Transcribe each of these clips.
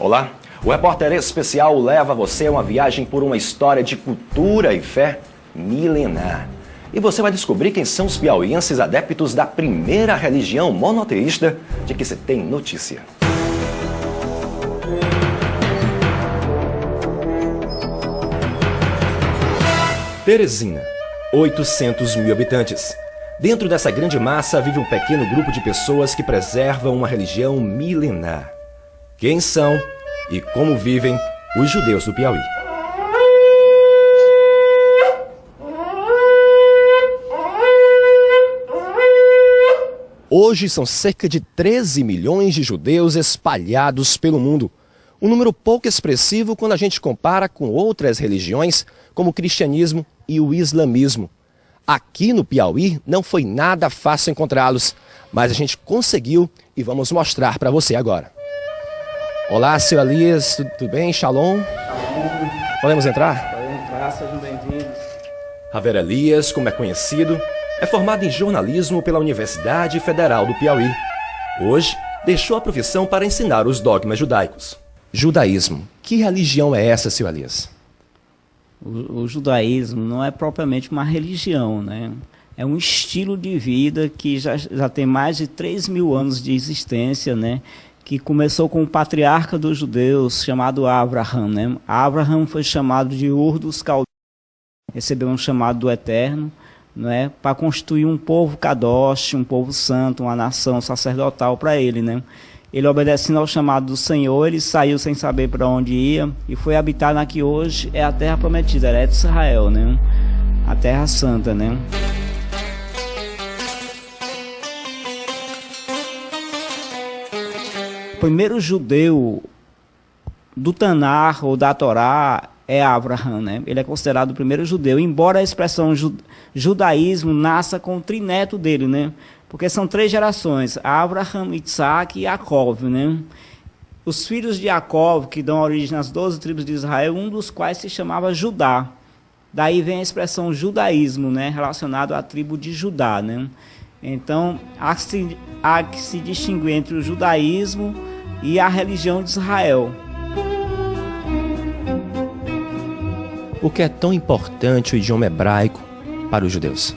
Olá, o Repórter Especial leva você a uma viagem por uma história de cultura e fé milenar. E você vai descobrir quem são os piauienses adeptos da primeira religião monoteísta de que se tem notícia. Teresina, 800 mil habitantes. Dentro dessa grande massa vive um pequeno grupo de pessoas que preservam uma religião milenar. Quem são e como vivem os judeus do Piauí? Hoje são cerca de 13 milhões de judeus espalhados pelo mundo. Um número pouco expressivo quando a gente compara com outras religiões, como o cristianismo e o islamismo. Aqui no Piauí não foi nada fácil encontrá-los, mas a gente conseguiu e vamos mostrar para você agora. Olá, seu Elias, tudo bem? Shalom? Podemos entrar? Podemos entrar, sejam bem-vindos. Javier Elias, como é conhecido, é formado em jornalismo pela Universidade Federal do Piauí. Hoje, deixou a profissão para ensinar os dogmas judaicos. Judaísmo. Que religião é essa, seu Elias? O judaísmo não é propriamente uma religião, né? É um estilo de vida que já tem mais de 3 mil anos de existência, né? Que começou com o patriarca dos judeus, chamado Abraham, né? Abraham foi chamado de Ur dos Caldeus, recebeu um chamado do Eterno, né? Para constituir um povo kadosh, um povo santo, uma nação sacerdotal para ele, né? Ele, obedecendo ao chamado do Senhor, ele saiu sem saber para onde ia e foi habitar na que hoje é a terra prometida, Eretz Israel, né? A terra santa, né? O primeiro judeu do Tanar ou da Torá é Abraham, né? Ele é considerado o primeiro judeu, embora a expressão judaísmo nasça com o trineto dele, né? Porque são 3 gerações, Abraham, Isaac e Jacó, né? Os filhos de Jacó, que dão origem às 12 tribos de Israel, um dos quais se chamava Judá. Daí vem a expressão judaísmo, né? Relacionado à tribo de Judá, né? Então, há que se distinguir entre o judaísmo e a religião de Israel. Por que é tão importante o idioma hebraico para os judeus?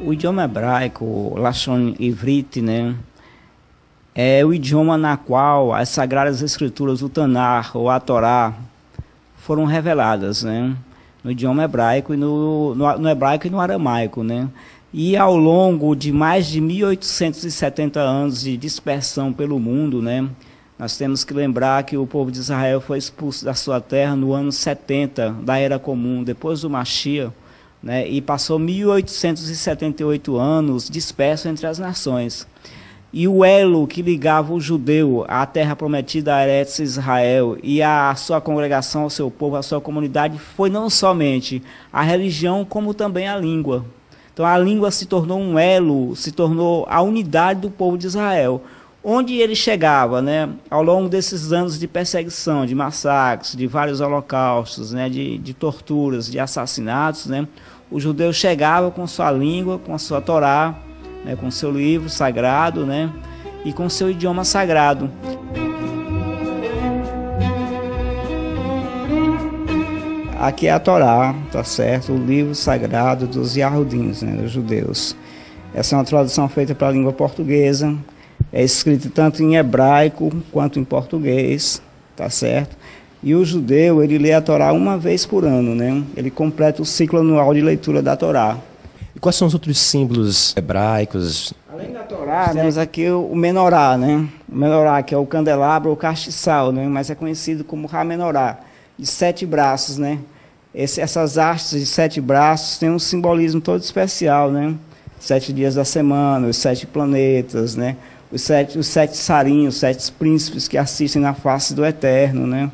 O idioma hebraico, o Lashon Ivrit, né, é o idioma na qual as Sagradas Escrituras, o Tanar ou a Torá, foram reveladas, né, no idioma hebraico e no hebraico e no aramaico, né. E ao longo de mais de 1870 anos de dispersão pelo mundo, né, nós temos que lembrar que o povo de Israel foi expulso da sua terra no ano 70 da Era Comum, depois do Mashiach, né, e passou 1878 anos disperso entre as nações. E o elo que ligava o judeu à terra prometida, a Eretz Israel, e a sua congregação, ao seu povo, à sua comunidade, foi não somente a religião, como também a língua. Então a língua se tornou um elo, se tornou a unidade do povo de Israel. Onde ele chegava, né, ao longo desses anos de perseguição, de massacres, de vários holocaustos, né, de torturas, de assassinatos, né, o judeu chegava com sua língua, com a sua Torá, né, com seu livro sagrado, né, e com seu idioma sagrado. Aqui é a Torá, tá certo? O livro sagrado dos Yahudins, né, dos judeus. Essa é uma tradução feita para a língua portuguesa. É escrito tanto em hebraico quanto em português, tá certo? E o judeu, ele lê a Torá uma vez por ano, né? Ele completa o ciclo anual de leitura da Torá. E quais são os outros símbolos hebraicos? Além da Torá, temos aqui o menorá, né? O menorá, que é o candelabro ou castiçal, né? Mas é conhecido como ha-menorá, de 7 braços, né? Essas hastes de 7 braços têm um simbolismo todo especial, né? 7 dias da semana, os 7 planetas, né? Os sete sarinhos, os 7 príncipes que assistem na face do Eterno, né?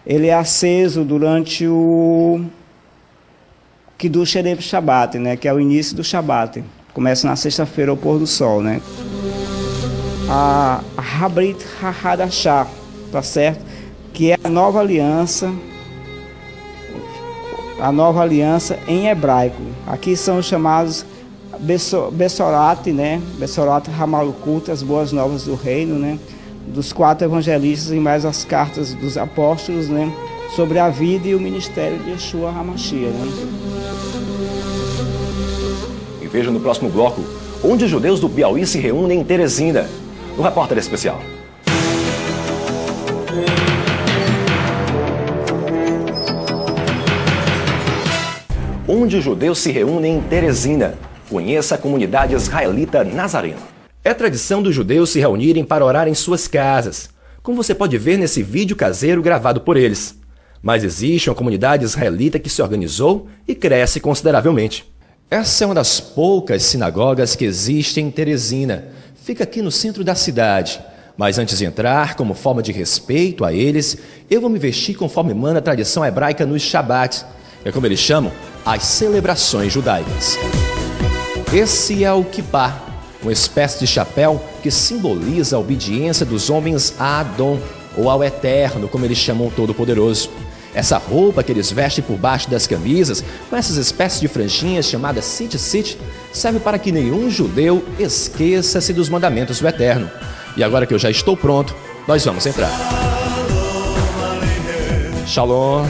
Ele é aceso durante o Kiddush Erev Shabbat, né? Que é o início do Shabbat. Começa na sexta-feira ao pôr do sol, né? A Habrit HaHadashah, tá certo? Que é a nova aliança em hebraico. Aqui são os chamados Bessorat, né? Bessorat Hamalkut, as boas novas do reino, né? dos 4 evangelistas e mais as cartas dos apóstolos, né, sobre a vida e o ministério de Yeshua HaMashiach, né? E veja no próximo bloco, onde os judeus do Piauí se reúnem em Teresina. O repórter especial. Onde os judeus se reúnem em Teresina. Conheça a comunidade israelita nazarena. É tradição dos judeus se reunirem para orar em suas casas, como você pode ver nesse vídeo caseiro gravado por eles. Mas existe uma comunidade israelita que se organizou e cresce consideravelmente. Essa é uma das poucas sinagogas que existem em Teresina. Fica aqui no centro da cidade. Mas antes de entrar, como forma de respeito a eles, eu vou me vestir conforme manda a tradição hebraica nos Shabat, que é como eles chamam, as celebrações judaicas. Esse é o kippah, uma espécie de chapéu que simboliza a obediência dos homens a Adon, ou ao Eterno, como eles chamam o Todo-Poderoso. Essa roupa que eles vestem por baixo das camisas, com essas espécies de franjinhas chamadas tzitzit, serve para que nenhum judeu esqueça-se dos mandamentos do Eterno. E agora que eu já estou pronto, nós vamos entrar. Shalom.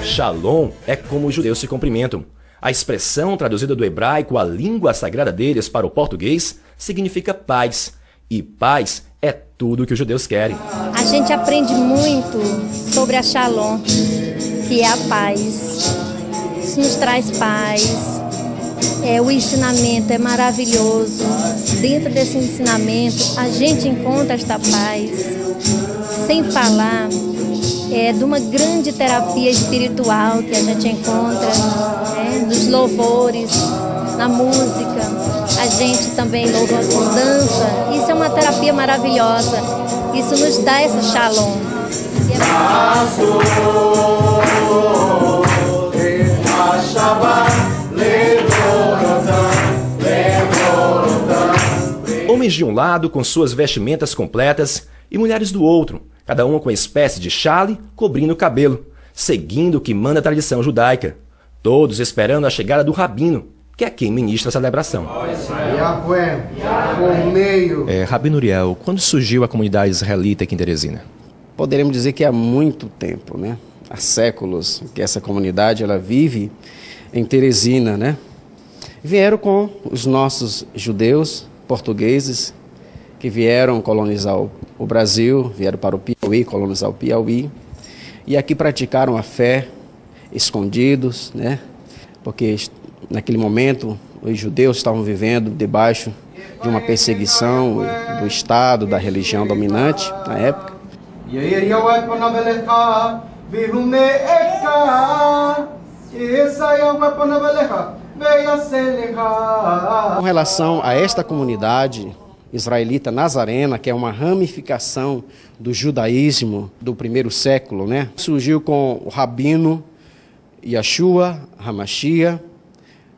Shalom é como os judeus se cumprimentam. A expressão traduzida do hebraico, a língua sagrada deles, para o português, significa paz. E paz é tudo que os judeus querem. A gente aprende muito sobre a Shalom, que é a paz. Isso nos traz paz. O ensinamento é maravilhoso. Dentro desse ensinamento, a gente encontra esta paz. Sem falar de uma grande terapia espiritual que a gente encontra nos louvores, na música. A gente também louva com dança. Isso é uma terapia maravilhosa. Isso nos dá essa Shalom. Homens de um lado com suas vestimentas completas e mulheres do outro, cada uma com uma espécie de chale cobrindo o cabelo, seguindo o que manda a tradição judaica. Todos esperando a chegada do rabino, que é quem ministra a celebração. Rabino Uriel, quando surgiu a comunidade israelita aqui em Teresina? Poderemos dizer que há muito tempo, né? Há séculos que essa comunidade ela vive em Teresina, né? Vieram com os nossos judeus portugueses que vieram colonizar o Brasil, vieram para o Piauí, colonizar o Piauí, e aqui praticaram a fé escondidos, né? Porque naquele momento os judeus estavam vivendo debaixo de uma perseguição do Estado, da religião dominante na época. Com relação a esta comunidade israelita nazarena, que é uma ramificação do judaísmo do primeiro século, né? Surgiu com o rabino Yeshua HaMashiach,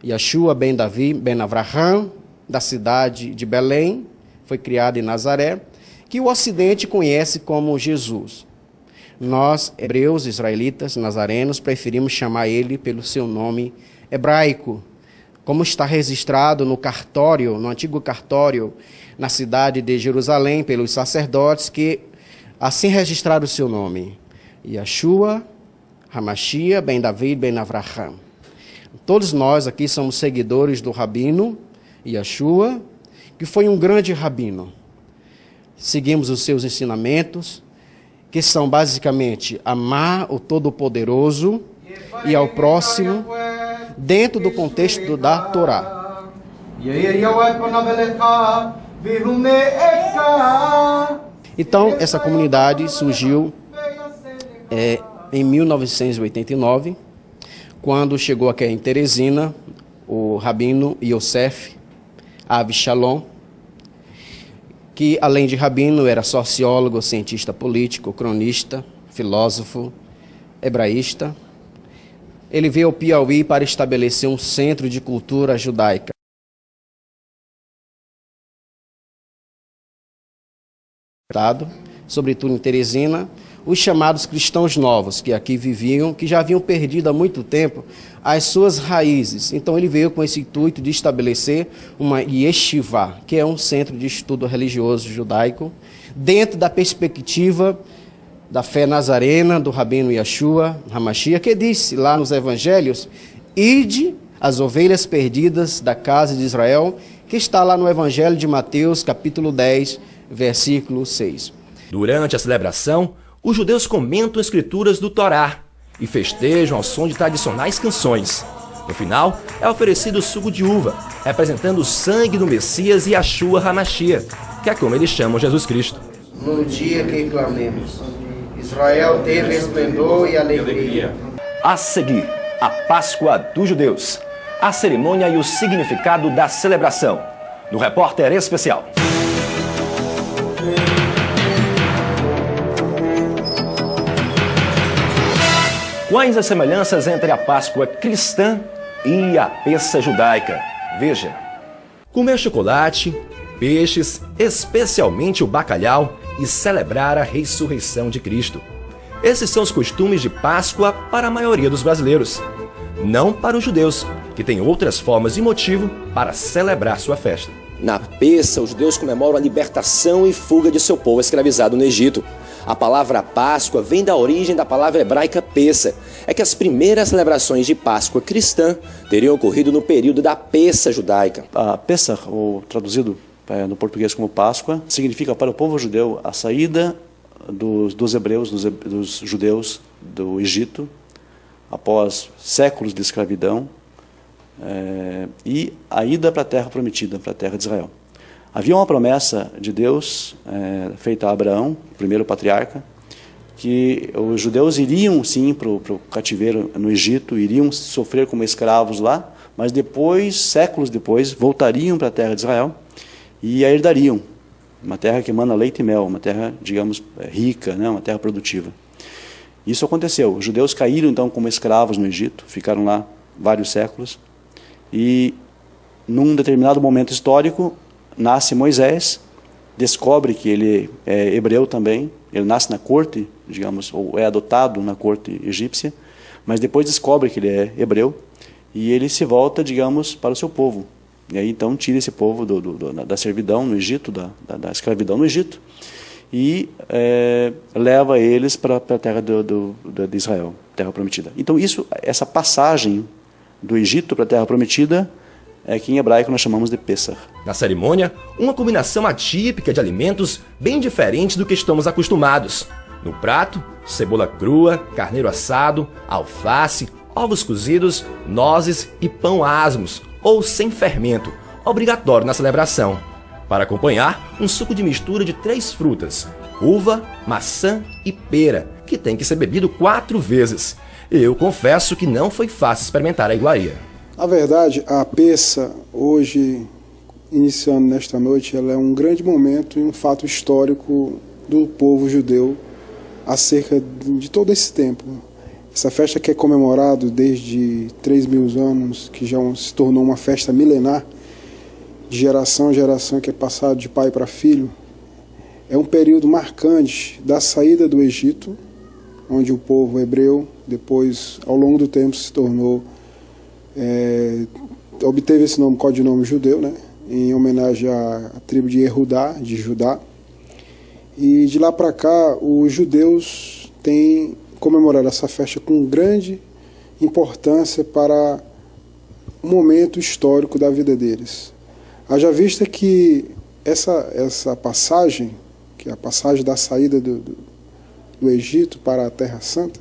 Yeshua ben Davi ben Avraham, da cidade de Belém, foi criado em Nazaré, que o Ocidente conhece como Jesus. Nós, hebreus, israelitas, nazarenos, preferimos chamar ele pelo seu nome hebraico, como está registrado no cartório, no antigo cartório, na cidade de Jerusalém, pelos sacerdotes, que assim registraram o seu nome, Yeshua HaMashiach ben David ben Avraham. Todos nós aqui somos seguidores do rabino Yeshua, que foi um grande rabino. Seguimos os seus ensinamentos, que são basicamente amar o Todo-Poderoso e ao próximo dentro do contexto da Torá. Então, essa comunidade surgiu em 1989, quando chegou aqui em Teresina o rabino Yosef Avshalom, que além de rabino era sociólogo, cientista político, cronista, filósofo, hebraísta. Ele veio ao Piauí para estabelecer um centro de cultura judaica. Sobretudo em Teresina, os chamados cristãos novos, que aqui viviam, que já haviam perdido há muito tempo as suas raízes. Então ele veio com esse intuito de estabelecer uma yeshiva, que é um centro de estudo religioso judaico, dentro da perspectiva da fé nazarena, do Rabino Yeshua HaMashiach, que disse lá nos evangelhos: ide as ovelhas perdidas da casa de Israel, que está lá no evangelho de Mateus, capítulo 10, versículo 6. Durante a celebração, os judeus comentam escrituras do Torá e festejam ao som de tradicionais canções. No final, é oferecido suco de uva, representando o sangue do Messias Yeshua HaMashiach, que é como eles chamam Jesus Cristo. No dia que clamemos, Israel tem resplendor e alegria. A seguir, a Páscoa dos Judeus, a cerimônia e o significado da celebração, no Repórter Especial. Quais as semelhanças entre a Páscoa cristã e a Pessa judaica? Veja. Comer chocolate, peixes, especialmente o bacalhau, e celebrar a ressurreição de Cristo. Esses são os costumes de Páscoa para a maioria dos brasileiros. Não para os judeus, que têm outras formas e motivo para celebrar sua festa. Na Pessa, os judeus comemoram a libertação e fuga de seu povo escravizado no Egito. A palavra Páscoa vem da origem da palavra hebraica Pessa. É que as primeiras celebrações de Páscoa cristã teriam ocorrido no período da Pessa judaica. A Pessa, ou traduzido no português como Páscoa, significa para o povo judeu a saída dos hebreus, dos judeus do Egito, após séculos de escravidão, e a ida para a terra prometida, para a terra de Israel. Havia uma promessa de Deus feita a Abraão, o primeiro patriarca, que os judeus iriam sim para o cativeiro no Egito, iriam sofrer como escravos lá, mas depois, séculos depois, voltariam para a terra de Israel e a herdariam. Uma terra que emana leite e mel, uma terra, digamos, rica, né? Uma terra produtiva. Isso aconteceu. Os judeus caíram então como escravos no Egito, ficaram lá vários séculos, e num determinado momento histórico nasce Moisés, descobre que ele é hebreu também, ele nasce na corte, digamos, ou é adotado na corte egípcia, mas depois descobre que ele é hebreu, e ele se volta, digamos, para o seu povo. E aí então tira esse povo da servidão no Egito, da escravidão no Egito, e leva eles para a terra de Israel, terra prometida. Então essa passagem do Egito para a terra prometida é que em hebraico nós chamamos de Pessah. Na cerimônia, uma combinação atípica de alimentos bem diferentes do que estamos acostumados. No prato, cebola crua, carneiro assado, alface, ovos cozidos, nozes e pão asmos, ou sem fermento, obrigatório na celebração. Para acompanhar, um suco de mistura de 3 frutas, uva, maçã e pera, que tem que ser bebido 4 vezes. Eu confesso que não foi fácil experimentar a iguaria. Na verdade, a Pessa, hoje, iniciando nesta noite, ela é um grande momento e um fato histórico do povo judeu acerca de todo esse tempo. Essa festa que é comemorada desde 3.000 anos, que já se tornou uma festa milenar, de geração em geração, que é passado de pai para filho, é um período marcante da saída do Egito, onde o povo hebreu, depois, ao longo do tempo, se tornou, obteve esse nome, codinome judeu, né, em homenagem à tribo de Yehudá, de Judá. E de lá para cá, os judeus têm comemorado essa festa com grande importância para o momento histórico da vida deles. Haja vista que essa passagem, que é a passagem da saída do Egito para a Terra Santa,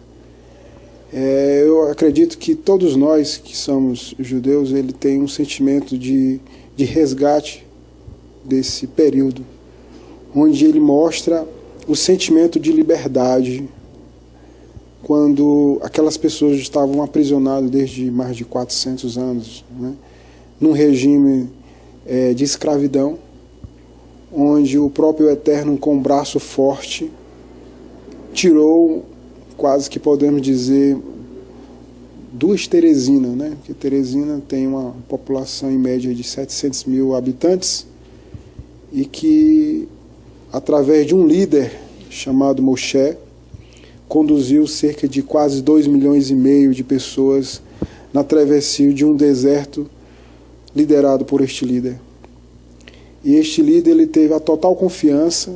eu acredito que todos nós que somos judeus, ele tem um sentimento de resgate desse período, onde ele mostra o sentimento de liberdade, quando aquelas pessoas estavam aprisionadas desde mais de 400 anos, né, num regime de escravidão, onde o próprio Eterno, com um braço forte, tirou, quase que podemos dizer, 2 Teresina, né? Porque Teresina tem uma população em média de 700 mil habitantes, e que, através de um líder chamado Moshe, conduziu cerca de quase 2,5 milhões de pessoas na travessia de um deserto liderado por este líder. E este líder ele teve a total confiança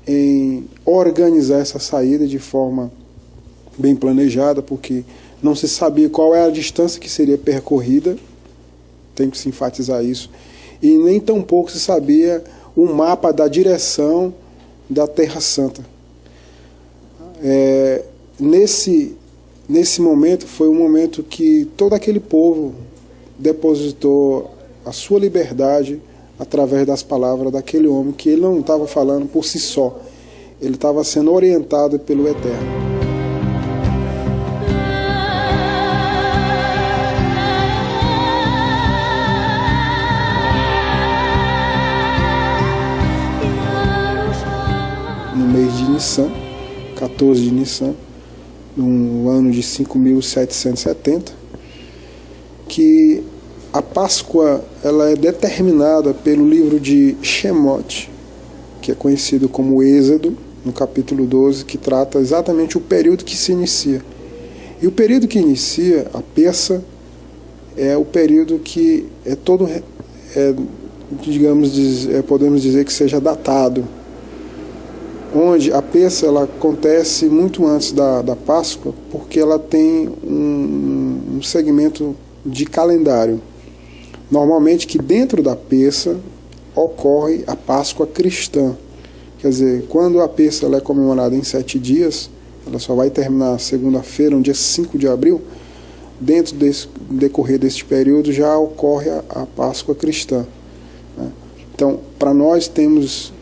em organizar essa saída de forma bem planejada, porque não se sabia qual era a distância que seria percorrida, tem que se enfatizar isso, e nem tampouco se sabia o mapa da direção da Terra Santa. Nesse momento foi um momento que todo aquele povo depositou a sua liberdade através das palavras daquele homem, que ele não estava falando por si só, ele estava sendo orientado pelo Eterno. No mês de Nissan, 14 de Nissan, no ano de 5.770, que a Páscoa ela é determinada pelo livro de Shemot, que é conhecido como Êxodo, no capítulo 12, que trata exatamente o período que se inicia. E o período que inicia, a Pessa, é o período que é todo, podemos dizer que seja datado, onde a Pessa ela acontece muito antes da Páscoa, porque ela tem um segmento de calendário. Normalmente que dentro da Pessa ocorre a Páscoa cristã. Quer dizer, quando a Pessa ela é comemorada em 7 dias, ela só vai terminar segunda-feira, no dia 5 de abril, dentro desse decorrer deste período já ocorre a Páscoa cristã. Né? Então, para nós temos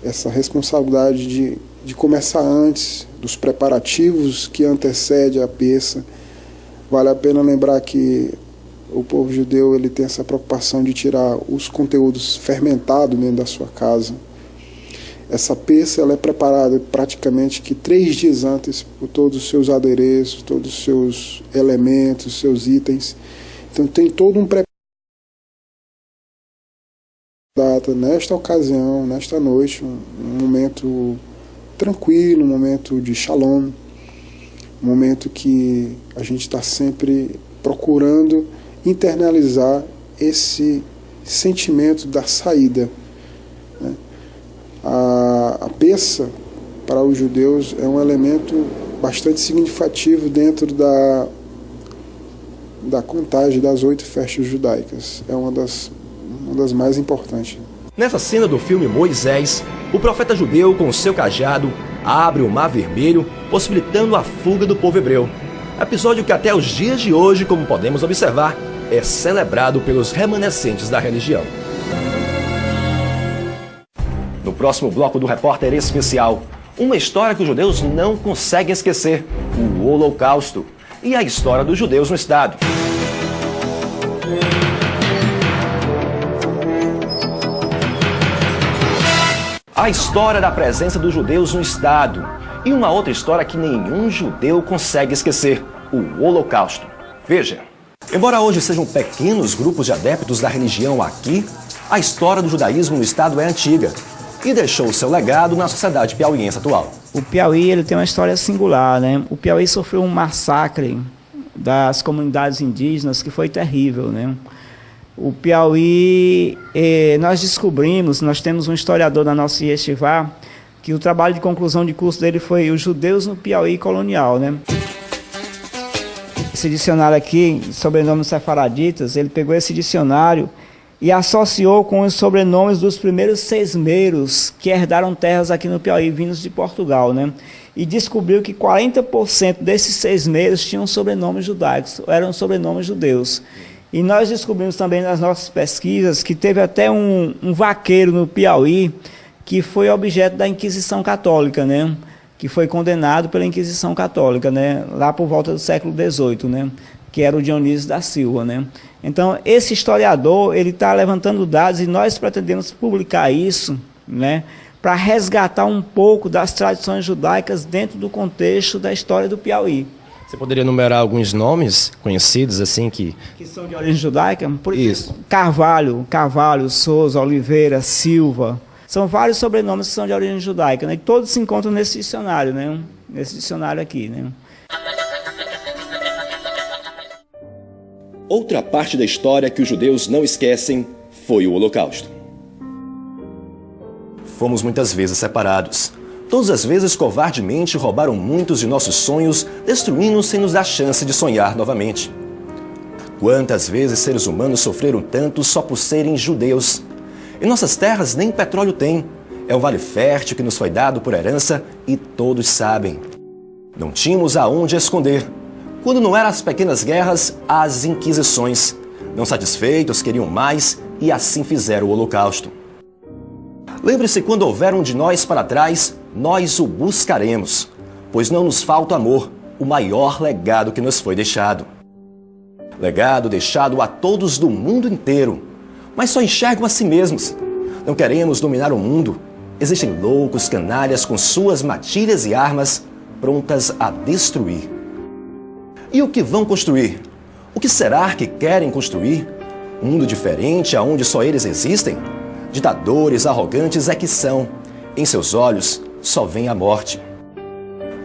essa responsabilidade de começar antes dos preparativos que antecedem a Pessa. Vale a pena lembrar que o povo judeu ele tem essa preocupação de tirar os conteúdos fermentados dentro da sua casa. Essa Pessa ela é preparada praticamente que 3 dias antes por todos os seus adereços, todos os seus elementos, seus itens. Então tem todo um preparo. Nesta ocasião, nesta noite, um momento tranquilo, um momento de shalom, um momento que a gente está sempre procurando internalizar esse sentimento da saída. Né? A Pessa, para os judeus, é um elemento bastante significativo dentro da contagem das 8 festas judaicas. É uma das mais importantes. Nessa cena do filme Moisés, o profeta judeu, com seu cajado, abre o Mar Vermelho, possibilitando a fuga do povo hebreu. Episódio que até os dias de hoje, como podemos observar, é celebrado pelos remanescentes da religião. No próximo bloco do Repórter Especial, uma história que os judeus não conseguem esquecer, o Holocausto, e a história dos judeus no Estado. A história da presença dos judeus no Estado e uma outra história que nenhum judeu consegue esquecer, o Holocausto. Veja. Embora hoje sejam pequenos grupos de adeptos da religião aqui, a história do judaísmo no Estado é antiga e deixou seu legado na sociedade piauiense atual. O Piauí ele tem uma história singular, né? O Piauí sofreu um massacre das comunidades indígenas que foi terrível, né? O Piauí, nós descobrimos, nós temos um historiador da nossa yeshivá, que o trabalho de conclusão de curso dele foi Os Judeus no Piauí Colonial, né? Esse dicionário aqui, sobrenomes sefaraditas, ele pegou esse dicionário e associou com os sobrenomes dos primeiros sesmeiros que herdaram terras aqui no Piauí, vindos de Portugal, né? E descobriu que 40% desses sesmeiros tinham sobrenomes judaicos, eram sobrenomes judeus. E nós descobrimos também nas nossas pesquisas que teve até um vaqueiro no Piauí que foi objeto da Inquisição Católica, né? Que foi condenado pela Inquisição Católica, né? Lá por volta do século XVIII, né? Que era o Dionísio da Silva, né? Então, esse historiador, ele está levantando dados e nós pretendemos publicar isso, né? Para resgatar um pouco das tradições judaicas dentro do contexto da história do Piauí. Você poderia enumerar alguns nomes conhecidos, assim, que são de origem judaica? Por isso. Carvalho, Souza, Oliveira, Silva, São vários sobrenomes que são de origem judaica, né? E todos se encontram nesse dicionário, né? Nesse dicionário aqui, né? Outra parte da história que os judeus não esquecem foi o Holocausto. Fomos muitas vezes separados. Todas as vezes covardemente roubaram muitos de nossos sonhos, destruindo sem nos dar chance de sonhar novamente. Quantas vezes seres humanos sofreram tanto só por serem judeus? Em nossas terras nem petróleo tem. É um vale fértil que nos foi dado por herança e todos sabem. Não tínhamos aonde esconder. Quando não eram as pequenas guerras, as inquisições. Não satisfeitos, queriam mais e assim fizeram o Holocausto. Lembre-se, quando houver um de nós para trás, nós o buscaremos, pois não nos falta amor, o maior legado que nos foi deixado. Legado deixado a todos do mundo inteiro, mas só enxergam a si mesmos. Não queremos dominar o mundo. Existem loucos canalhas com suas matilhas e armas prontas a destruir. E o que vão construir? O que será que querem construir? Um mundo diferente aonde só eles existem? Ditadores arrogantes é que são. Em seus olhos só vem a morte.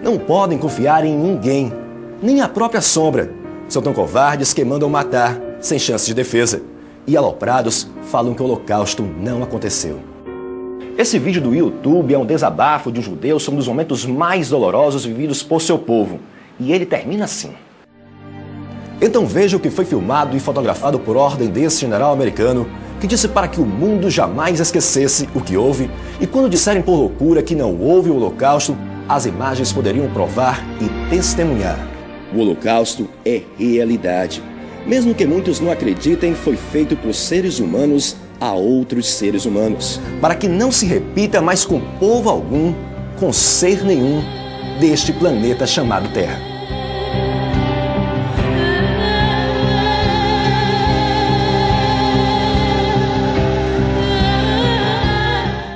Não podem confiar em ninguém, nem a própria sombra. São tão covardes que mandam matar, sem chance de defesa. E aloprados falam que o Holocausto não aconteceu. Esse vídeo do YouTube é um desabafo de um judeu sobre um dos momentos mais dolorosos vividos por seu povo. E ele termina assim. Então veja o que foi filmado e fotografado por ordem desse general americano que disse para que o mundo jamais esquecesse o que houve, e quando disserem por loucura que não houve o Holocausto, as imagens poderiam provar e testemunhar. O Holocausto é realidade. Mesmo que muitos não acreditem, foi feito por seres humanos a outros seres humanos, para que não se repita mais com povo algum, com ser nenhum, deste planeta chamado Terra.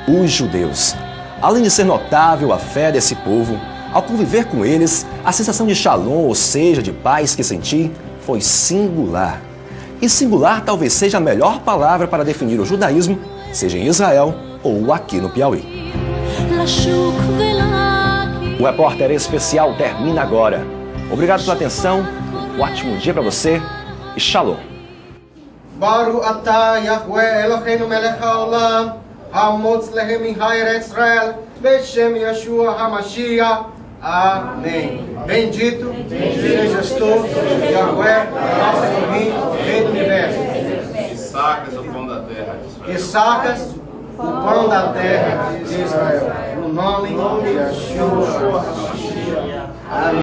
Os judeus. Além de ser notável a fé desse povo, ao conviver com eles, a sensação de shalom, ou seja, de paz que senti, foi singular. E singular talvez seja a melhor palavra para definir o judaísmo, seja em Israel ou aqui no Piauí. O Repórter Especial termina agora. Obrigado pela atenção, um ótimo dia para você e shalom. Baruch atah Yahweh Eloheinu melech haolam, Hamotz lehem mi'Eretz Israel, Beshem Yeshua HaMashiach. Amém. Bendito sejas tu, Yahweh, nosso Elohim, Rei do Universo. Que sacas o pão da terra de Israel. Que sacas o pão da terra de Israel. No nome de Yeshua HaMashiach. Amém.